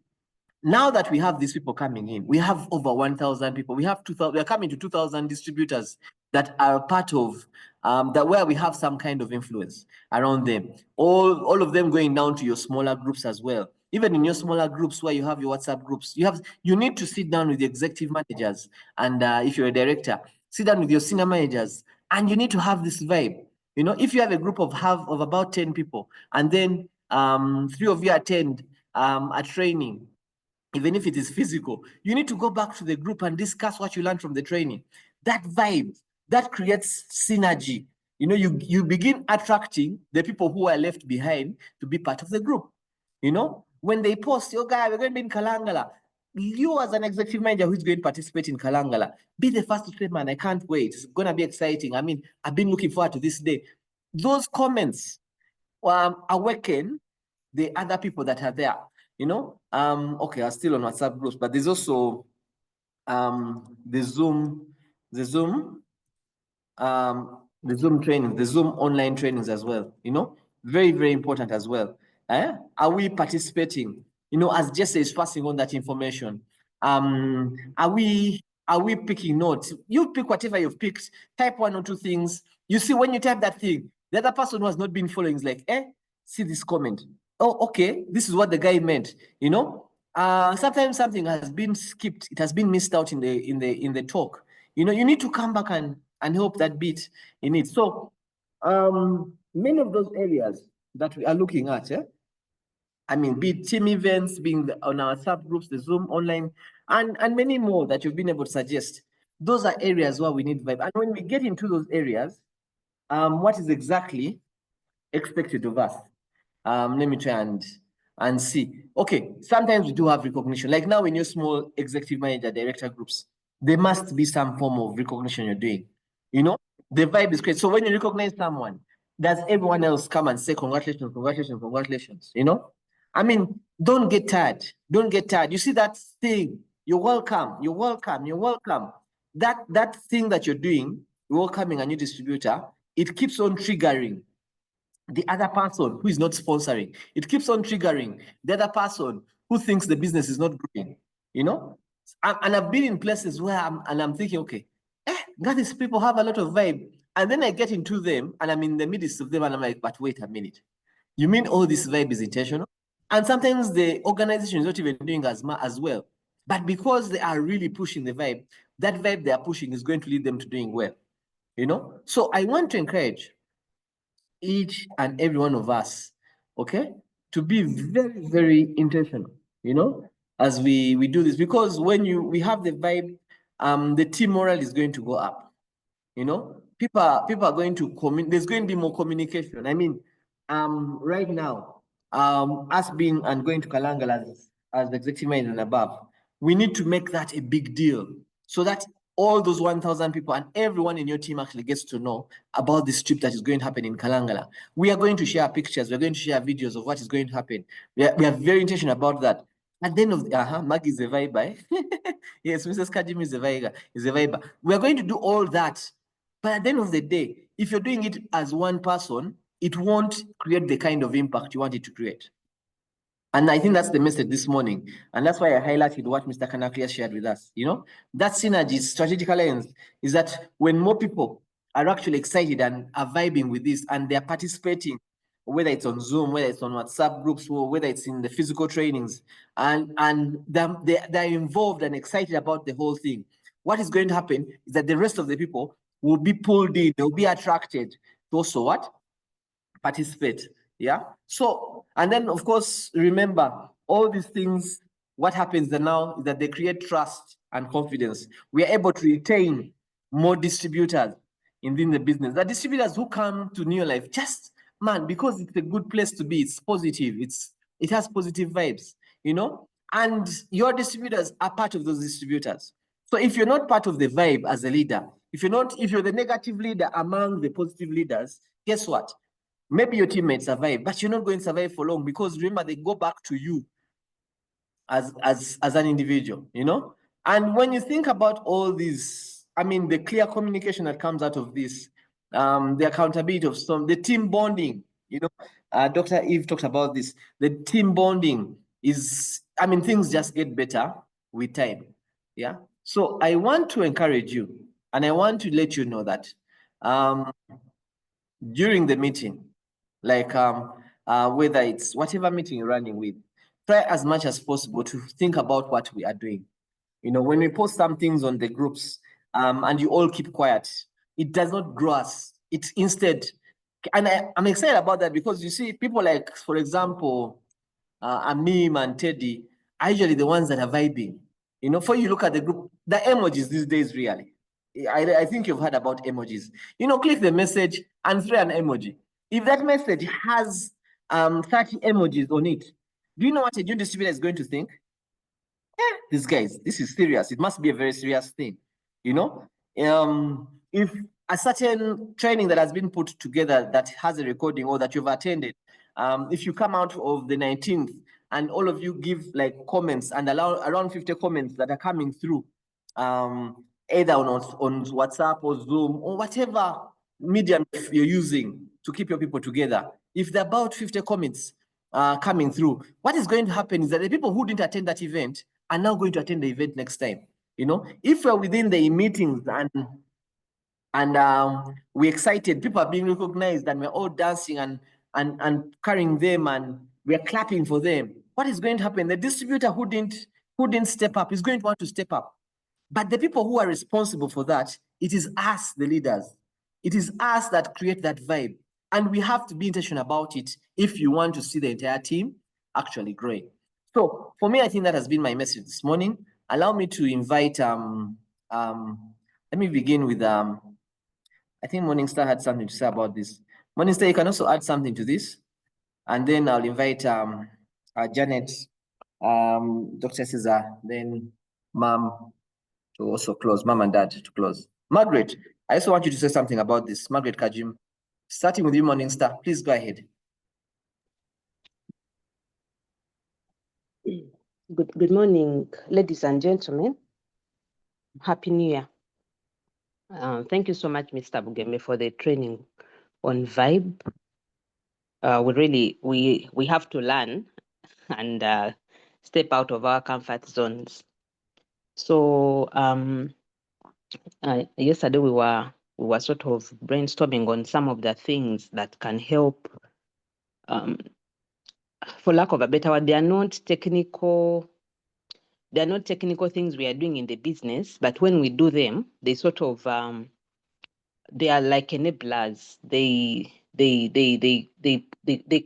S7: now that we have these people coming in, we have over 1,000 people. We have 2,000. We are coming to 2,000 distributors that are part of that, where we have some kind of influence around them. All of them going down to your smaller groups as well. Even in your smaller groups where you have your WhatsApp groups, you need to sit down with the executive managers, and if you're a director, sit down with your senior managers, and you need to have this vibe. You know, if you have a group of about 10 people, and then 3 of you attend a training, even if it is physical, you need to go back to the group and discuss what you learned from the training. That vibe, that creates synergy. You know, you begin attracting the people who are left behind to be part of the group. You know, when they post, oh, guy, we're going to be in Kalangala. You as an executive manager who's going to participate in Kalangala, be the first to say, man, I can't wait. It's going to be exciting. I mean, I've been looking forward to this day. Those comments awaken the other people that are there. You know, okay, I'm still on WhatsApp groups, but there's also the Zoom the Zoom training, the Zoom online trainings as well, you know, very, very important as well. Are we participating, you know, as Jesse is passing on that information? Are we picking notes? You pick whatever you've picked, type 1 or 2 things. You see, when you type that thing, the other person who has not been following is like, see this comment. Oh, okay, this is what the guy meant, you know. Sometimes something has been skipped, it has been missed out in the talk. You know, you need to come back and help that bit in it. So many of those areas that we are looking at, I mean, be it team events, being on our subgroups, the Zoom online, and many more that you've been able to suggest. Those are areas where we need vibe. And when we get into those areas, what is exactly expected of us? Let me try and see. Okay, sometimes we do have recognition. Like now in your small executive manager, director groups, there must be some form of recognition you're doing. You know, the vibe is great. So when you recognize someone, does everyone else come and say congratulations, congratulations, congratulations? You know, I mean, don't get tired. Don't get tired. You see that thing, you're welcome, you're welcome, you're welcome. That thing that you're doing, welcoming a new distributor, it keeps on triggering the other person who is not sponsoring. It keeps on triggering the other person who thinks the business is not growing, you know? And I've been in places where I'm thinking, okay, these people have a lot of vibe. And then I get into them and I'm in the midst of them and I'm like, but wait a minute. You mean all this vibe is intentional? And sometimes the organization is not even doing as well. But because they are really pushing the vibe, that vibe they are pushing is going to lead them to doing well, you know? So I want to encourage each and every one of us, okay, to be very, very intentional, you know, as we do this, because when we have the vibe, the team morale is going to go up, you know. People are going to there's going to be more communication. I mean, right now, us being and going to Kalangala as the executive manager and above, we need to make that a big deal so that all those 1,000 people and everyone in your team actually gets to know about this trip that is going to happen in Kalangala. We are going to share pictures, we're going to share videos of what is going to happen. We are very intentional about that. At the end of the, Maggie is a vibe. Yes, Mrs. Kagimu is a vibe. We are going to do all that. But at the end of the day, if you're doing it as one person, it won't create the kind of impact you want it to create. And I think that's the message this morning. And that's why I highlighted what Mr. Kanakria shared with us. You know, that synergy, strategic alliance, is that when more people are actually excited and are vibing with this and they're participating, whether it's on Zoom, whether it's on WhatsApp groups, or whether it's in the physical trainings, and they're involved and excited about the whole thing, what is going to happen is that the rest of the people will be pulled in, they'll be attracted to also what? Participate. Yeah. So, and then of course, remember all these things, what happens then now is that they create trust and confidence. We are able to retain more distributors within the business. The distributors who come to New Life, just man, because it's a good place to be, it's positive, it has positive vibes, you know, and your distributors are part of those distributors. So if you're not part of the vibe as a leader, if you're the negative leader among the positive leaders, guess what? Maybe your teammates survive, but you're not going to survive for long, because remember, they go back to you as an individual, you know? And when you think about all these, I mean, the clear communication that comes out of this, the accountability of some, the team bonding, you know, Dr. Eve talked about this. The team bonding is, I mean, things just get better with time. Yeah. So I want to encourage you, and I want to let you know that during the meeting, like whether it's whatever meeting you're running with, try as much as possible to think about what we are doing. You know, when we post some things on the groups, and you all keep quiet, it does not grow us. It's instead, and I'm excited about that, because you see, people like, for example, Amim and Teddy are usually the ones that are vibing. You know, for you look at the group, the emojis these days, really. I think you've heard about emojis. You know, click the message and throw an emoji. If that message has 30 emojis on it, do you know what a new distributor is going to think? These guys, this is serious. It must be a very serious thing. You know, if a certain training that has been put together that has a recording or that you've attended, if you come out of the 19th and all of you give like comments and allow around 50 comments that are coming through, either on WhatsApp or Zoom or whatever medium you're using to keep your people together. If there are about 50 comments coming through, what is going to happen is that the people who didn't attend that event are now going to attend the event next time. You know, if we're within the meetings and we're excited, people are being recognized, and we're all dancing and carrying them, and we're clapping for them, what is going to happen? The distributor who didn't step up is going to want to step up. But the people who are responsible for that, it is us, the leaders. It is us that create that vibe. And we have to be intentional about it if you want to see the entire team actually growing. So for me, I think that has been my message this morning. Allow me to invite, let me begin with, I think Morningstar had something to say about this. Morningstar, you can also add something to this. And then I'll invite Janet, Dr. Cesar, then Mom, to also close, Mom and Dad to close. Margaret, I also want you to say something about this. Margaret Kagimu, starting with you, Morningstar, please go ahead.
S8: Good morning, ladies and gentlemen. Happy New Year. Thank you so much, Mr. Bugeme, for the training on Vibe. We have to learn and step out of our comfort zones. So yesterday we were sort of brainstorming on some of the things that can help. For lack of a better word, they are not technical things we are doing in the business, but when we do them, they sort of they are like enablers. They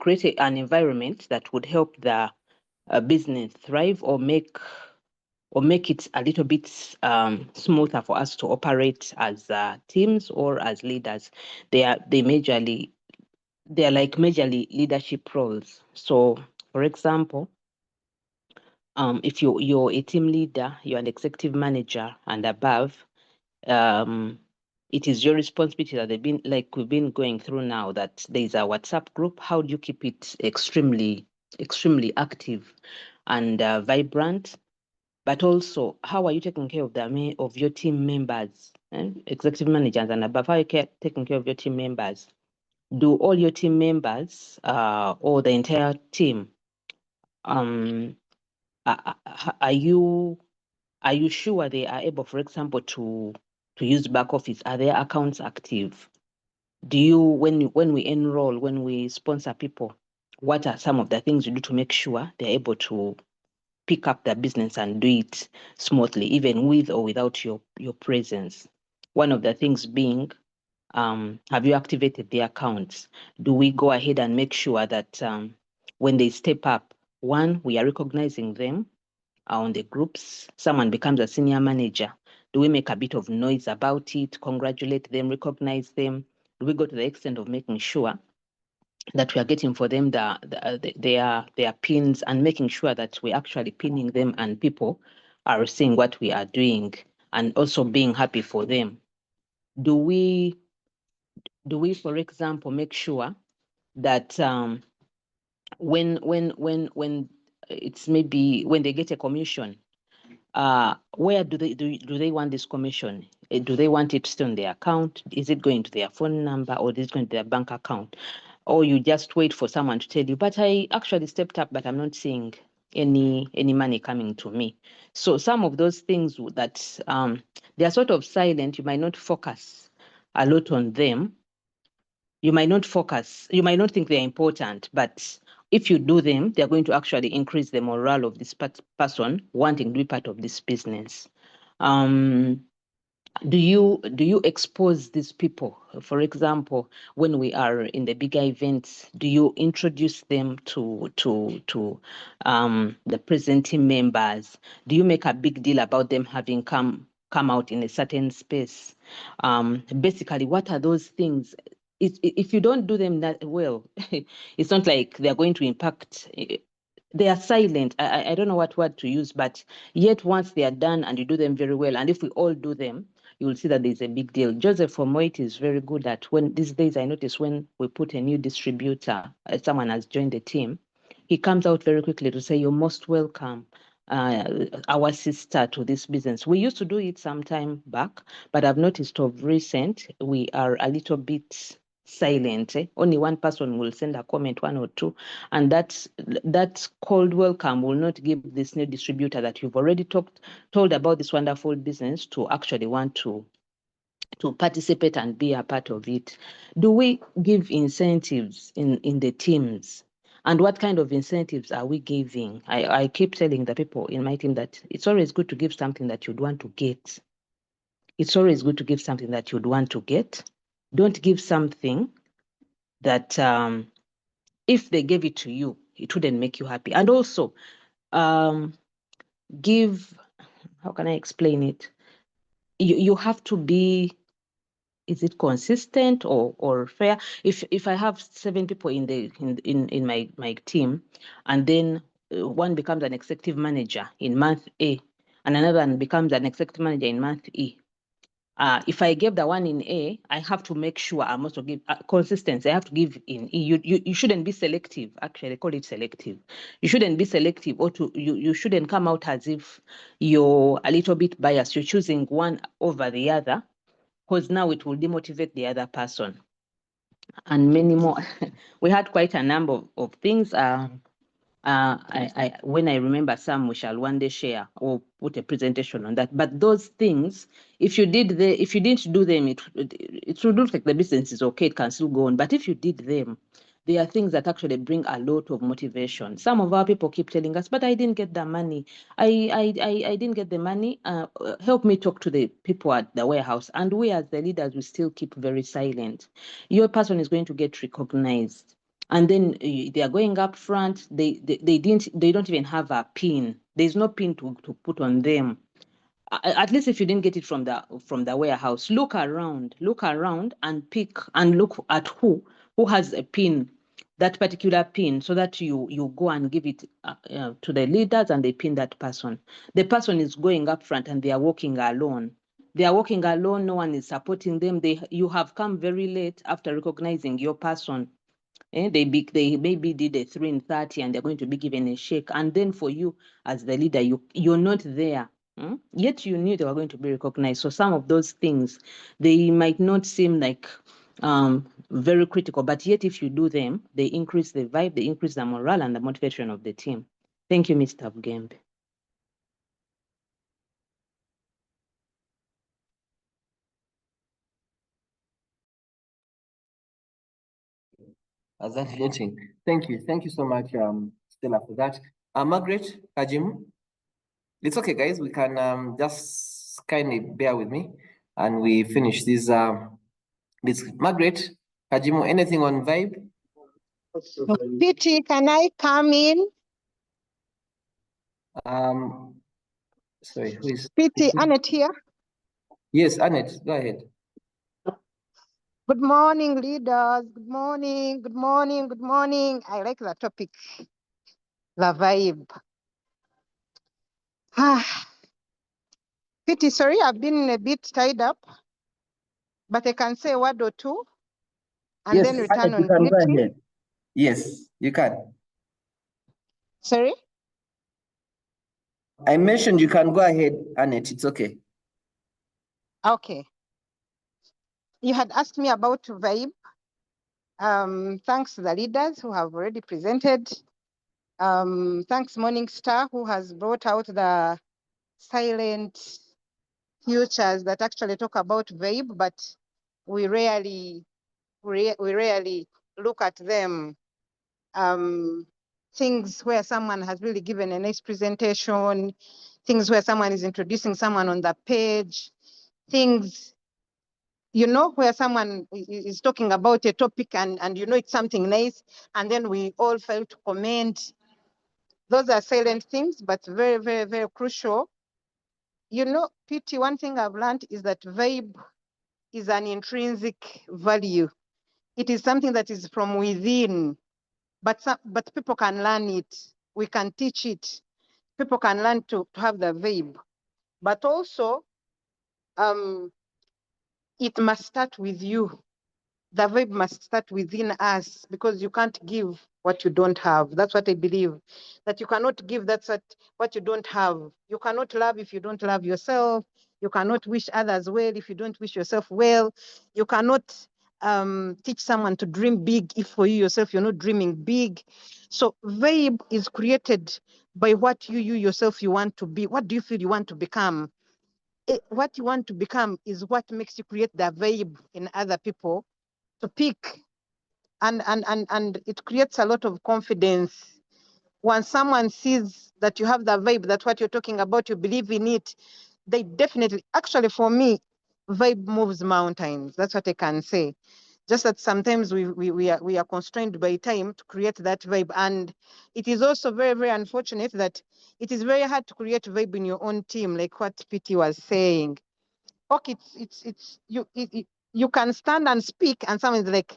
S8: create an environment that would help the business thrive or make it a little bit smoother for us to operate as teams or as leaders. They are like majorly leadership roles. So, for example, if you're a team leader, you're an executive manager and above, it is your responsibility that we've been going through now, that there's a WhatsApp group. How do you keep it extremely active and vibrant? But also, how are you taking care of your team members, executive managers and above? How are you taking care of your team members? Do all your team members or the entire team, are you sure they are able, for example, to use back office? Are their accounts active? Do you, when we enroll, when we sponsor people, what are some of the things you do to make sure they're able to pick up their business and do it smoothly, even with or without your presence? One of the things being, have you activated the accounts? Do we go ahead and make sure that when they step up, one, we are recognizing them on the groups, someone becomes a senior manager, do we make a bit of noise about it, congratulate them, recognize them? Do we go to the extent of making sure that we are getting for them their pins and making sure that we're actually pinning them and people are seeing what we are doing and also being happy for them? Do we, for example, make sure that when it's maybe when they get a commission, where do they want this commission? Do they want it still in their account? Is it going to their phone number, or is it going to their bank account? Or you just wait for someone to tell you, but I actually stepped up, but I'm not seeing any money coming to me. So some of those things that they are sort of silent, you might not focus a lot on them. You might not think they're important, but if you do them, they're going to actually increase the morale of this person wanting to be part of this business. Do you expose these people? For example, when we are in the bigger events, do you introduce them to the present team members? Do you make a big deal about them having come out in a certain space? Basically, what are those things? If you don't do them that well, it's not like they're going to impact. They are silent. I don't know what word to use, but yet once they are done and you do them very well, and if we all do them, you will see that there's a big deal. Joseph from Moit is very good at, when these days I notice when we put a new distributor, someone has joined the team, he comes out very quickly to say, you're most welcome. our sister to this business. We used to do it some time back, but I've noticed of recent, we are a little bit silent. Only one person will send a comment, one or two, and that cold welcome will not give this new distributor that you've already told about this wonderful business to actually want to participate and be a part of it. Do we give incentives in the teams? And what kind of incentives are we giving? I keep telling the people in my team that it's always good to give something that you'd want to get. It's always good to give something that you'd want to get. Don't give something that if they gave it to you, it wouldn't make you happy. And also, give, how can I explain it? You have to be, is it consistent or fair? If I have 7 people in my team, and then one becomes an executive manager in month A, and another one becomes an executive manager in month E. If I gave the one in A, I have to make sure I must give consistency. I have to give in E. You shouldn't be selective. Actually, they call it selective. You shouldn't be selective, or you shouldn't come out as if you're a little bit biased. You're choosing one over the other, because now it will demotivate the other person. And many more. We had quite a number of things. When I remember some, we shall one day share or put a presentation on that. But those things, if you didn't do them, it would look like the business is okay, it can still go on. But if you did them, they are things that actually bring a lot of motivation. Some of our people keep telling us, but I didn't get the money. I didn't get the money. Help me talk to the people at the warehouse. And we as the leaders, we still keep very silent. Your person is going to get recognized. And then they are going up front. They don't even have a pin. There's no pin to put on them. At least if you didn't get it from the warehouse, look around and pick and look at who has a pin, that particular pin, so that you go and give it to the leaders and they pin that person. The person is going up front and they are walking alone. They are walking alone. No one is supporting them. You have come very late after recognizing your person. They maybe did a 3 in 30 and they're going to be given a shake. And then for you as the leader, you're not there. Yet you knew they were going to be recognized. So some of those things, they might not seem like very critical, but yet if you do them, they increase the vibe, they increase the morale and the motivation of the team. Thank you, Mr. Bugembe.
S7: As that voting. Thank you so much, Stella, for that. Margaret, Kagimu. It's okay, guys. We can just kindly bear with me, and we finish this. This Margaret, Kagimu, anything on vibe?
S9: Pity, can I come in?
S7: Sorry, who is
S9: Pity, Annette here.
S7: Yes, Annette, go ahead.
S9: Good morning, leaders. Good morning, good morning, good morning. I like the topic, the vibe. Pity, sorry, I've been a bit tied up, but I can say a word or two and
S7: Yes,
S9: then return
S7: Annette, you
S9: on
S7: can go
S9: Pity.
S7: ahead. Yes, you can.
S9: Sorry?
S7: I mentioned you can go ahead, Annette. It's okay.
S9: Okay. You had asked me about vibe. Thanks to the leaders who have already presented. Thanks Morning Star who has brought out the silent futures that actually talk about vibe, but we rarely look at them. Things where someone has really given a nice presentation, things where someone is introducing someone on the page, things, where someone is talking about a topic and it's something nice, and then we all fail to comment. Those are silent things, but very, very, very crucial. Pity, one thing I've learned is that vibe is an intrinsic value. It is something that is from within, but people can learn it. We can teach it. People can learn to have the vibe. But also, it must start with you. the vibe must start within us, because you can't give what you don't have. That's what I believe, that you cannot give what you don't have. You cannot love if you don't love yourself. You cannot wish others well if you don't wish yourself well. You cannot teach someone to dream big if for you yourself you're not dreaming big. So vibe is created by what you yourself you want to be. What do you feel you want to become? What you want to become is what makes you create the vibe in other people to pick, and it creates a lot of confidence. When someone sees that you have the vibe, that what you're talking about, you believe in it, they definitely, actually for me, vibe moves mountains. That's what I can say. Just that sometimes we are constrained by time to create that vibe. And it is also very, very unfortunate that it is very hard to create vibe in your own team, like what PT was saying. Okay, you can stand and speak and someone's like,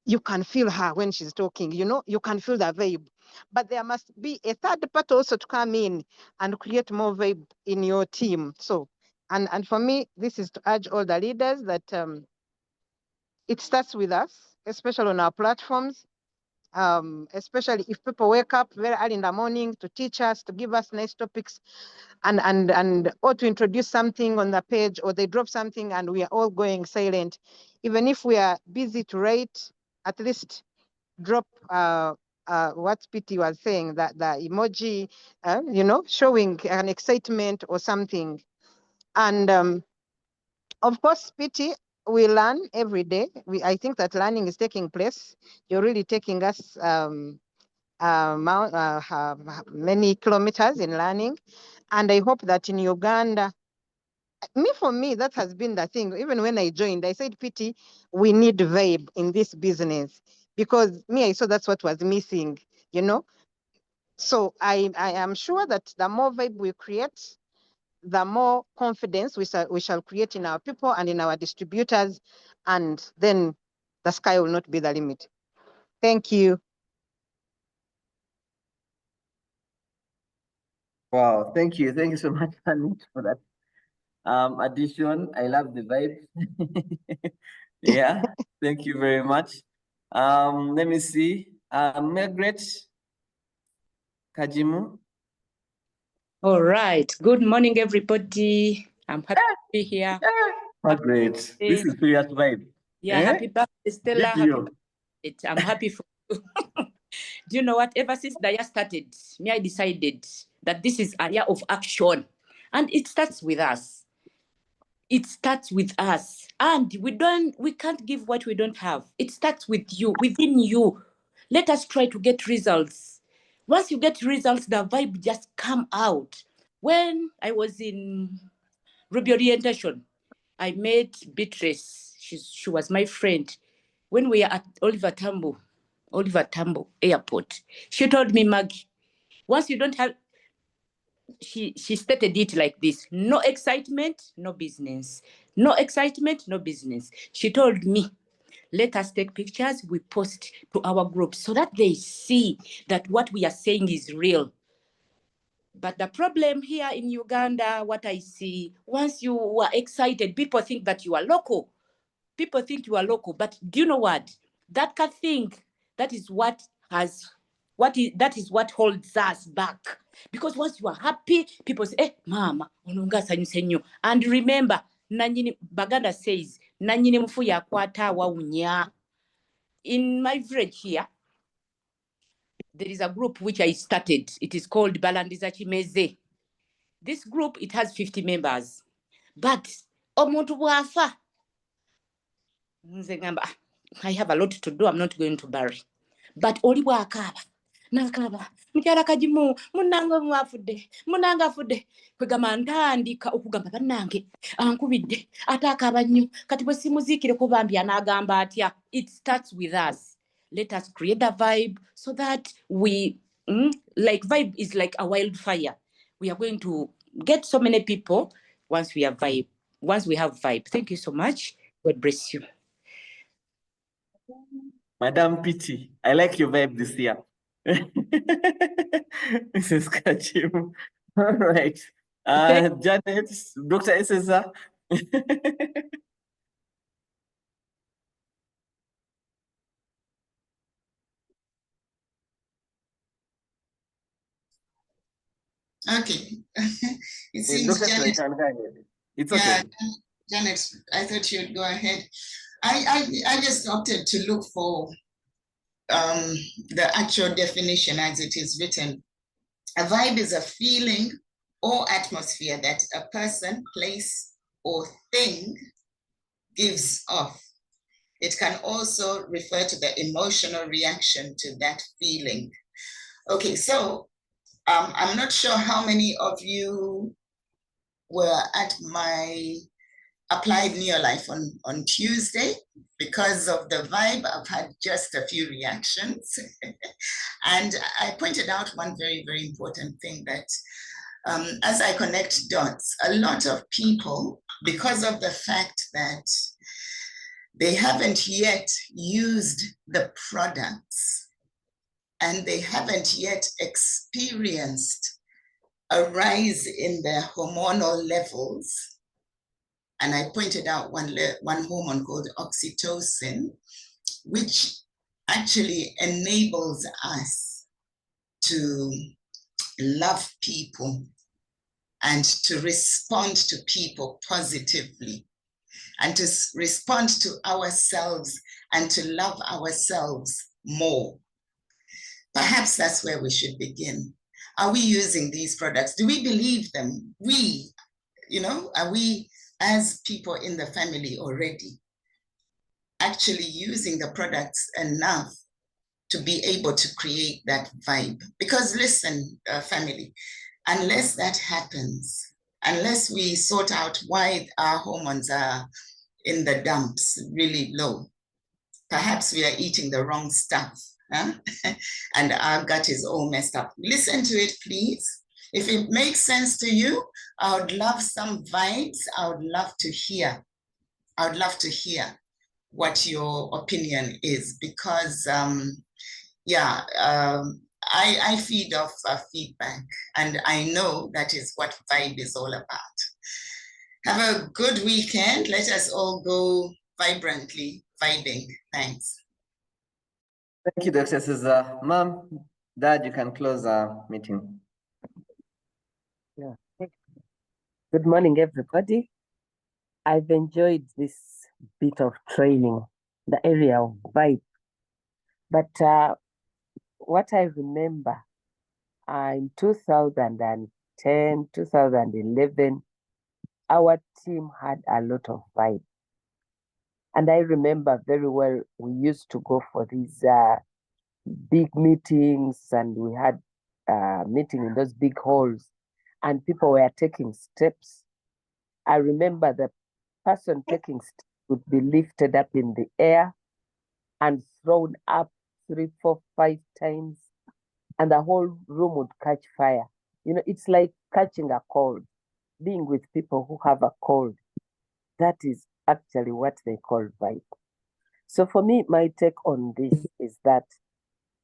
S9: you can feel her when she's talking, you can feel the vibe. But there must be a third party also to come in and create more vibe in your team. So, and for me, this is to urge all the leaders that it starts with us, especially on our platforms. Especially if people wake up very early in the morning to teach us, to give us nice topics, and or to introduce something on the page, or they drop something and we are all going silent. Even if we are busy to write, at least drop what PT was saying, that the emoji, showing an excitement or something. And of course, PT, we learn every day. I think that learning is taking place. You're really taking us many kilometers in learning. And I hope that in Uganda, for me, that has been the thing. Even when I joined, I said, PT, we need vibe in this business, because I saw that's what was missing, you know. So I am sure that the more vibe we create, the more confidence we shall create in our people and in our distributors, and then the sky will not be the limit. Thank you.
S7: Wow, thank you so much, Anit, for that addition. I love the vibe. Yeah, thank you very much. Let me see. Margaret Kagimu.
S10: All right. Good morning, everybody. I'm happy to be here.
S7: Margaret, this is serious vibe.
S10: Yeah, happy birthday, Stella.
S7: Happy
S10: birthday. I'm happy for you. Do you know what? Ever since the year started, I decided that this is a year of action. And it starts with us. It starts with us. And we can't give what we don't have. It starts with you, within you. Let us try to get results. Once you get results, the vibe just come out. When I was in Ruby orientation, I met Beatrice. She was my friend. When we were at Oliver Tambo Airport, she told me, Maggie, once you don't have, she stated it like this: no excitement, no business. No excitement, no business. She told me, let us take pictures, we post to our group so that they see that what we are saying is real. But the problem here in Uganda, what I see, once you are excited, people think that you are local. People think you are local, but do you know what? That can think that is what holds us back. Because once you are happy, people say, mama, onunga sanyu. And remember, Baganda says, nanyini mfu yakwata wawunya. In my village here, there is a group which I started. It is called Balandiza Chimeze. This group, it has 50 members. But omuntu bwafa, I have a lot to do. I'm not going to bury. But oli bwakaaba nakaba mukyala Kagimu munanga afudde kwegamba ntandika okugamba bannange ankubidde ate akaaba nnyo kati bwe simuziikireko bambi anaagamba atya. It starts with us. Let us create a vibe so that we like vibe is like a wildfire. We are going to get so many people once we have vibe. Thank you so much. God bless you.
S7: Madam Pity, I like your vibe this year. Mrs. Kagimu. All right. Janet, Dr. Esesa.
S11: Okay. It seems
S7: Dr.
S11: Janet.
S7: Sulaiman, go ahead. It's
S11: Yeah,
S7: okay.
S11: Janet, I thought you'd go ahead. I just opted to look for the actual definition as it is written. A vibe is a feeling or atmosphere that a person, place, or thing gives off. It can also refer to the emotional reaction to that feeling. Okay, so I'm not sure how many of you were at my applied Neolife on Tuesday. Because of the vibe, I've had just a few reactions. And I pointed out one very, very important thing that as I connect dots, a lot of people, because of the fact that they haven't yet used the products and they haven't yet experienced a rise in their hormonal levels. And I pointed out one hormone called oxytocin, which actually enables us to love people and to respond to people positively and to respond to ourselves and to love ourselves more. Perhaps that's where we should begin. Are we using these products? Do we believe them? Are we as people in the family already actually using the products enough to be able to create that vibe? Because listen, family, unless that happens, unless we sort out why our hormones are in the dumps, really low, perhaps we are eating the wrong stuff, huh? And our gut is all messed up. Listen to it, please. If it makes sense to you, I would love some vibes. I would love to hear what your opinion is, because I feed off feedback, and I know that is what vibe is all about. Have a good weekend. Let us all go vibrantly vibing. Thanks.
S7: Thank you, Dr. Cesar. Mom, Dad, you can close our meeting.
S12: Yeah. Good morning, everybody. I've enjoyed this bit of training, the area of vibe. But what I remember in 2010, 2011, our team had a lot of vibe. And I remember very well, we used to go for these big meetings, and we had meeting in those big halls, and people were taking steps. I remember the person taking steps would be lifted up in the air and thrown up 3, 4, 5 times, and the whole room would catch fire. It's like catching a cold, being with people who have a cold. That is actually what they call vibe. So for me, my take on this is that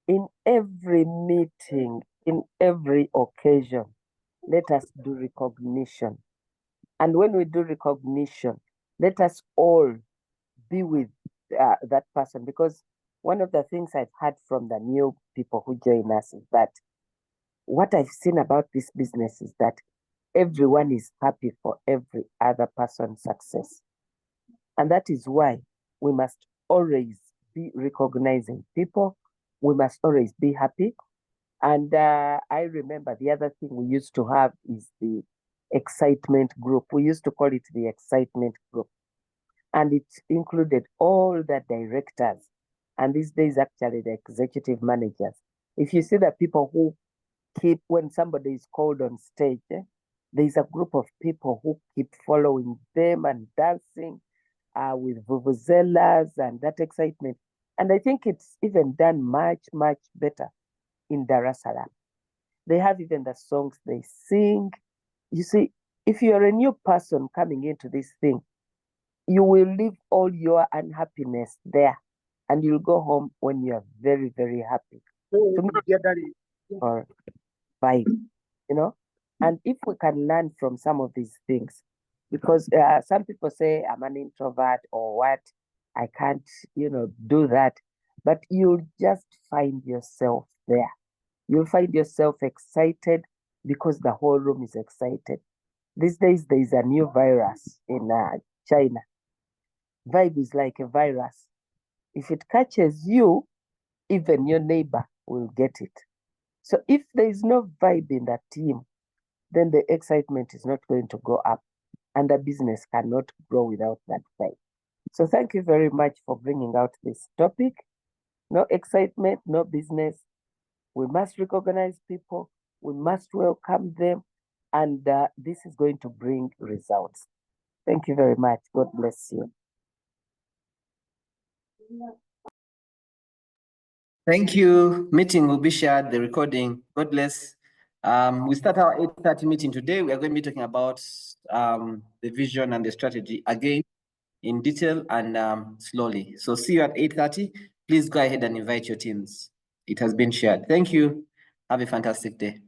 S12: in every meeting, in every occasion, let us do recognition. And when we do recognition, let us all be with that person. Because one of the things I've heard from the new people who join us is that what I've seen about this business is that everyone is happy for every other person's success. And that is why we must always be recognizing people. We must always be happy. And I remember the other thing we used to have is the excitement group. We used to call it the excitement group. And it included all the directors. And these days, actually, the executive managers. If you see the people who keep, when somebody is called on stage, there's a group of people who keep following them and dancing with vuvuzelas and that excitement. And I think it's even done much, much better in Dar es Salaam. They have even the songs they sing. You see, if you're a new person coming into this thing, you will leave all your unhappiness there, and you'll go home when you're very, very happy. Or vibe, and if we can learn from some of these things, because some people say I'm an introvert or what, I can't, do that. But you'll just find yourself there. You'll find yourself excited because the whole room is excited. These days, there is a new virus in China. Vibe is like a virus. If it catches you, even your neighbor will get it. So if there is no vibe in that team, then the excitement is not going to go up, and the business cannot grow without that vibe. So thank you very much for bringing out this topic. No excitement, no business. We must recognize people. We must welcome them. And this is going to bring results. Thank you very much. God bless you.
S7: Thank you. Meeting will be shared, the recording. God bless. We start our 8:30 meeting today. We are going to be talking about the vision and the strategy again in detail and slowly. So see you at 8:30. Please go ahead and invite your teams. It has been shared. Thank you. Have a fantastic day.